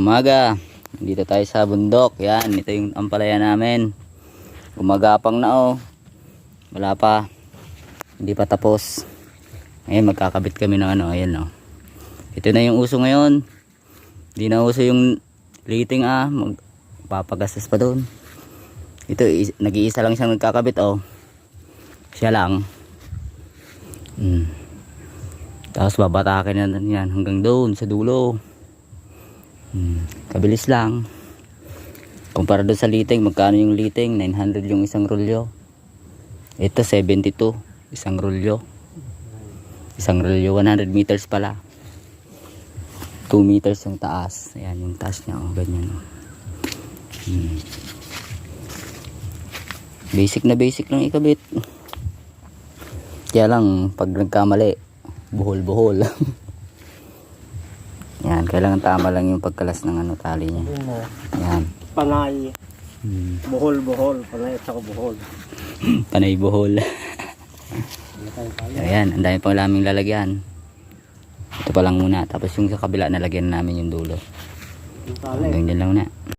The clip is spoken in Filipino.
umaga. Dito tayo sa bundok. Yan, ito yung ampalaya namin. Gumagapang na oh. Wala pa. Hindi pa tapos. Ngayon magkakabit kami ng ano, ayan oh. Ito na yung uso ngayon. Hindi na uso yung lighting magpapagastos pa doon. Ito, nag-iisa lang siyang nagkakabit oh. Siya lang. Tapos babatakin na yan hanggang doon sa dulo. Kabilis lang. Kumpara doon sa lighting, magkano yung lighting? 900 yung isang rolyo. Ito 72 isang rolyo. Isang rolyo 100 meters pala. 2 meters yung taas. Ayan yung taas niya oh, ganyan oh. Basic na basic lang ikabit. Kaya lang pag nagkamali, buhol-buhol. Yan, kailangan tama lang yung pagkalas ng ano tali niya. Yan. Panay. Buhol-buhol. Panay at saka buhol. Panay buhol. Ayan, ang dami pang laming lalagyan. Ito pa lang muna. Tapos yung sa kabila nalagyan namin yung dulo. Hanggang dyan lang na.